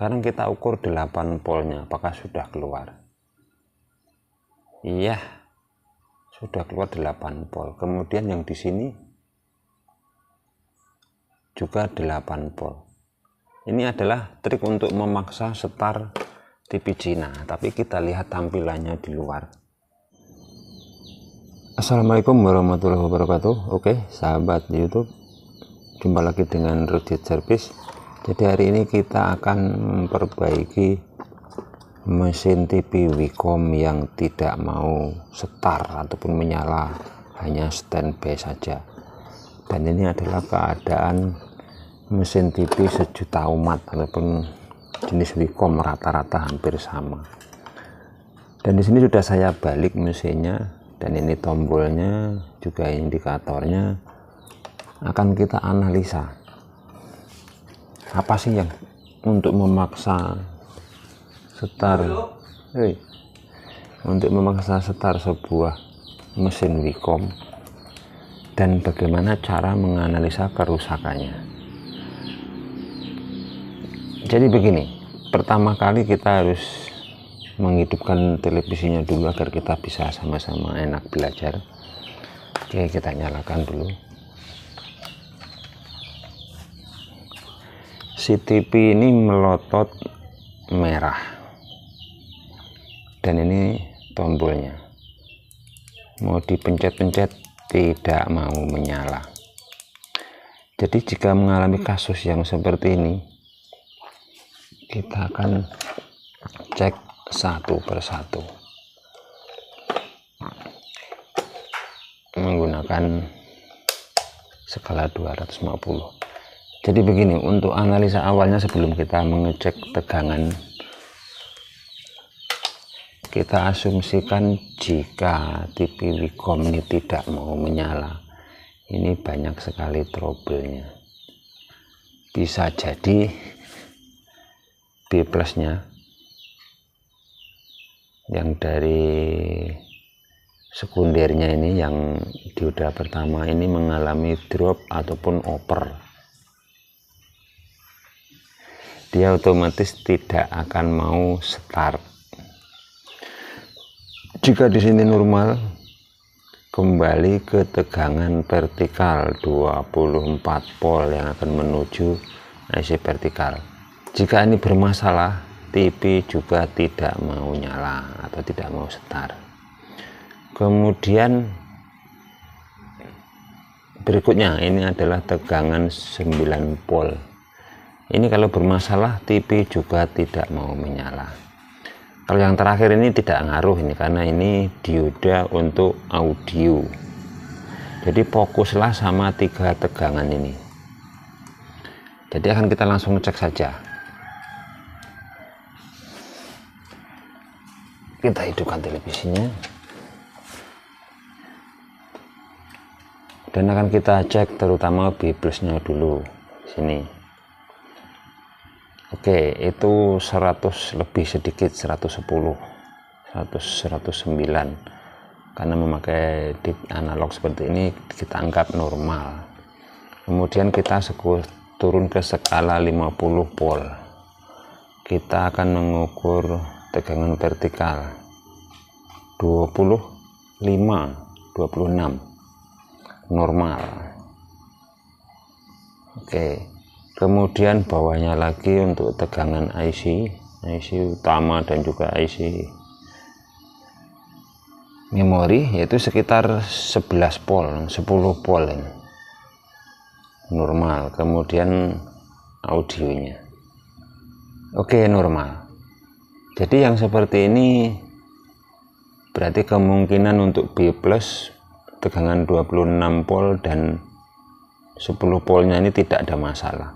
Sekarang kita ukur 8 voltnya, apakah sudah keluar? Iya, sudah keluar 8 volt. Kemudian yang di sini juga 8 volt. Ini adalah trik untuk memaksa setar TV Cina, tapi kita lihat tampilannya di luar. Assalamualaikum warahmatullahi wabarakatuh. Oke, sahabat YouTube, jumpa lagi dengan Rudit Service. Jadi hari ini kita akan memperbaiki mesin TV Wicom yang tidak mau setar ataupun menyala, hanya standby saja. Dan ini adalah keadaan mesin TV sejuta umat ataupun jenis Wicom rata-rata hampir sama. Dan di sini sudah saya balik mesinnya, dan ini tombolnya juga indikatornya. Akan kita analisa apa sih yang untuk memaksa setar, untuk memaksa setar sebuah mesin Wicom, dan bagaimana cara menganalisa kerusakannya. Jadi begini, pertama kali kita harus menghidupkan televisinya dulu agar kita bisa sama-sama enak belajar. Oke, kita nyalakan dulu. Si TV ini melotot merah, dan ini tombolnya mau dipencet-pencet tidak mau menyala. Jadi jika mengalami kasus yang seperti ini, kita akan cek satu persatu menggunakan skala 250. Jadi begini, untuk analisa awalnya sebelum kita mengecek tegangan, kita asumsikan jika TV Wicom ini tidak mau menyala, ini banyak sekali trouble-nya. Bisa jadi B plusnya yang dari sekundernya ini, yang dioda pertama ini mengalami drop ataupun over. Dia otomatis tidak akan mau start. Jika di sini normal, kembali ke tegangan vertikal 24 volt yang akan menuju IC vertikal. Jika ini bermasalah, TV juga tidak mau nyala atau tidak mau start. Kemudian berikutnya ini adalah tegangan 9 volt. Ini kalau bermasalah, TV juga tidak mau menyala. Kalau yang terakhir ini tidak ngaruh ini, karena ini dioda untuk audio. Jadi fokuslah sama 3 tegangan ini. Jadi akan kita langsung cek saja. Kita hidupkan televisinya, dan akan kita cek terutama B plusnya dulu sini. Oke, itu 100 lebih sedikit, 110 109, karena memakai di analog seperti ini kita anggap normal. Kemudian kita turun ke skala 50 volt. Kita akan mengukur tegangan vertikal 26 normal. Oke, kemudian bawahnya lagi untuk tegangan IC utama dan juga IC memori, yaitu sekitar 11 volt, 10 volt normal. Kemudian audionya oke, normal. Jadi yang seperti ini berarti kemungkinan untuk B plus tegangan 26 volt dan 10 voltnya ini tidak ada masalah.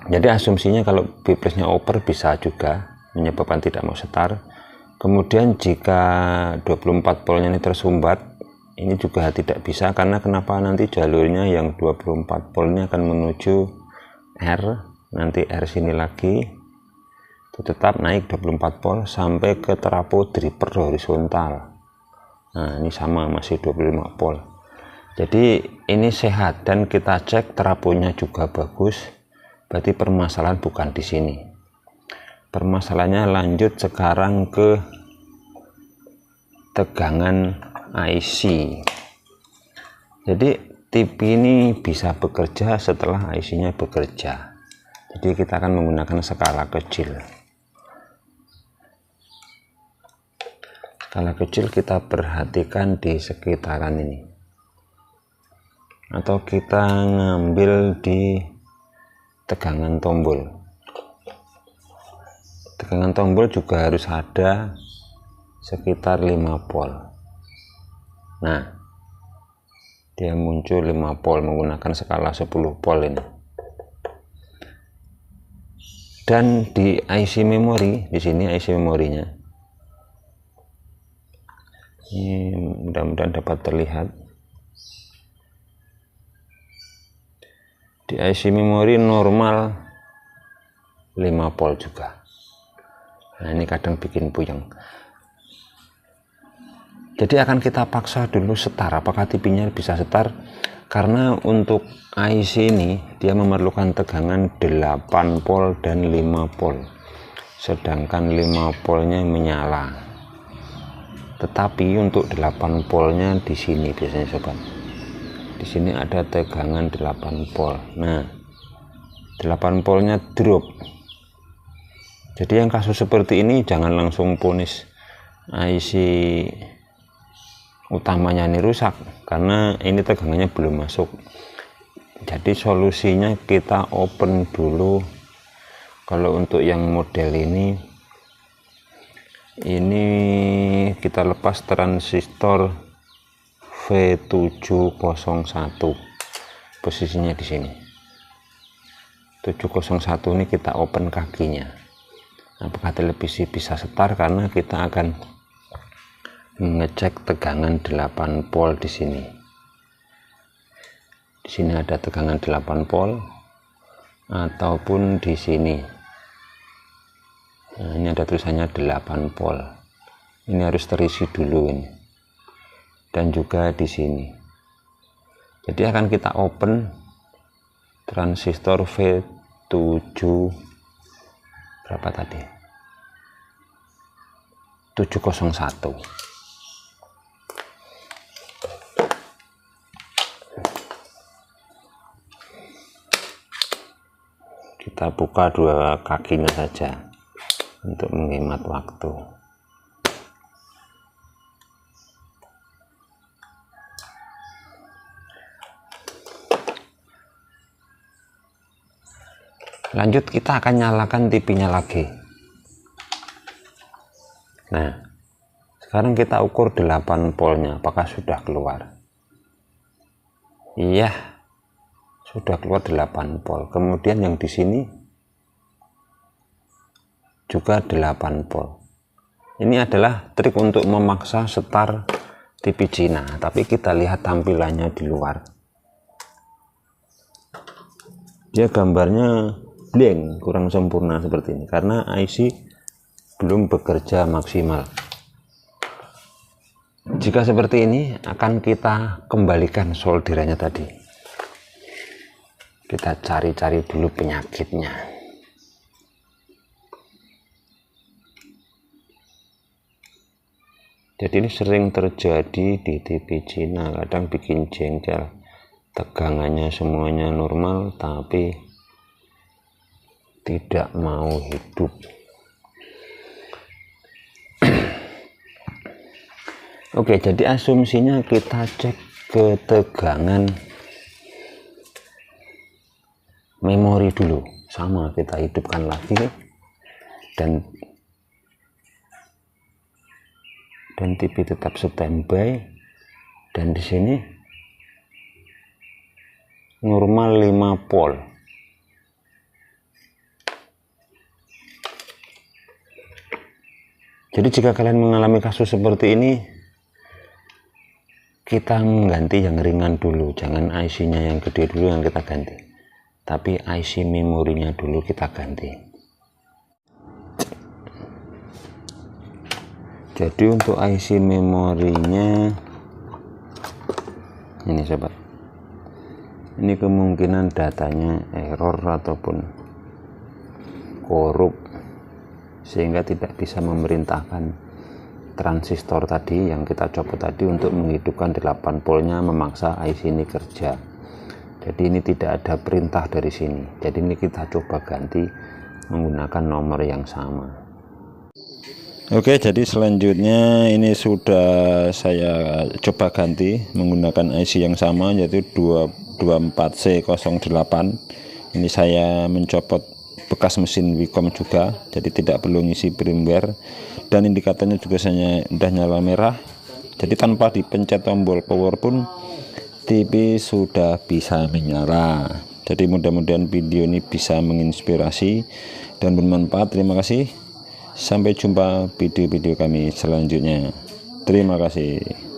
Jadi asumsinya kalau B plusnya over bisa juga menyebabkan tidak mau setar. Kemudian jika 24 voltnya ini tersumbat, ini juga tidak bisa, karena kenapa, nanti jalurnya yang 24 voltnya akan menuju R, nanti R sini lagi itu tetap naik 24 volt sampai ke trafo driver horizontal. Nah, ini sama, masih 25 volt. Jadi ini sehat, dan kita cek trafonya juga bagus, berarti permasalahan bukan di sini. permasalahannya lanjut sekarang ke tegangan IC. Jadi TV ini bisa bekerja setelah IC-nya bekerja. Jadi kita akan menggunakan skala kecil. Skala kecil kita perhatikan di sekitaran ini. Atau kita ngambil di tegangan tombol. Tegangan tombol juga harus ada sekitar 5 volt. Nah, dia muncul 5 volt menggunakan skala 10 volt ini. Dan di IC memori, di sini IC memorinya. Ini mudah-mudahan dapat terlihat. Di IC memori normal 5 volt juga. Nah, ini kadang bikin puyeng. Jadi akan kita paksa dulu setar, apakah TV-nya bisa setar, karena untuk IC ini dia memerlukan tegangan 8 volt dan 5 volt, sedangkan 5 voltnya menyala. Tetapi untuk 8 voltnya di sini biasanya sobat, di sini ada tegangan 8 volt. Nah, 8 voltnya drop. Jadi yang kasus seperti ini jangan langsung ponis IC utamanya ini rusak, karena ini tegangannya belum masuk. Jadi solusinya kita open dulu. Kalau untuk yang model ini kita lepas transistor V701, posisinya di sini 701 ini kita open kakinya. Apakah televisi bisa setar, karena kita akan mengecek tegangan 8 volt di sini. Di sini ada tegangan 8 volt ataupun di sini. Nah, ini ada tulisannya 8 volt. Ini harus terisi dulu ini. Dan juga di sini. Jadi akan kita open transistor V7 berapa tadi? 701. Kita buka dua kakinya saja untuk menghemat waktu. Lanjut kita akan nyalakan TV-nya lagi. Nah, sekarang kita ukur 8 voltnya apakah sudah keluar. Iya, sudah keluar 8 volt. Kemudian yang di sini juga 8 volt. Ini adalah trik untuk memaksa setar TV Cina, tapi kita lihat tampilannya di luar. Dia gambarnya blank, kurang sempurna seperti ini karena IC belum bekerja maksimal. Jika seperti ini akan kita kembalikan solderannya tadi. Kita cari-cari dulu penyakitnya. Jadi ini sering terjadi di TV Cina, kadang bikin jengkel. Tegangannya semuanya normal tapi tidak mau hidup. Oke, jadi asumsinya kita cek ke tegangan memori dulu. Sama, kita hidupkan lagi dan TV tetap standby, dan di sini normal 5 volt. Jadi jika kalian mengalami kasus seperti ini, kita mengganti yang ringan dulu, jangan IC-nya yang gede dulu yang kita ganti, tapi IC memorinya dulu kita ganti. Jadi untuk IC memorinya ini sobat, ini kemungkinan datanya error ataupun korup. sehingga tidak bisa memerintahkan transistor tadi yang kita copot tadi untuk menghidupkan 8 voltnya, memaksa IC ini kerja. Jadi ini tidak ada perintah dari sini. Jadi ini kita coba ganti menggunakan nomor yang sama. Oke, jadi selanjutnya ini sudah saya coba ganti menggunakan IC yang sama, yaitu 224C08. Ini saya mencopot bekas mesin Wicom juga, jadi tidak perlu ngisi firmware, dan indikatornya juga sudah nyala merah. Jadi tanpa dipencet tombol power pun TV sudah bisa menyala. Jadi mudah-mudahan video ini bisa menginspirasi dan bermanfaat. Terima kasih. Sampai jumpa video-video kami selanjutnya. Terima kasih.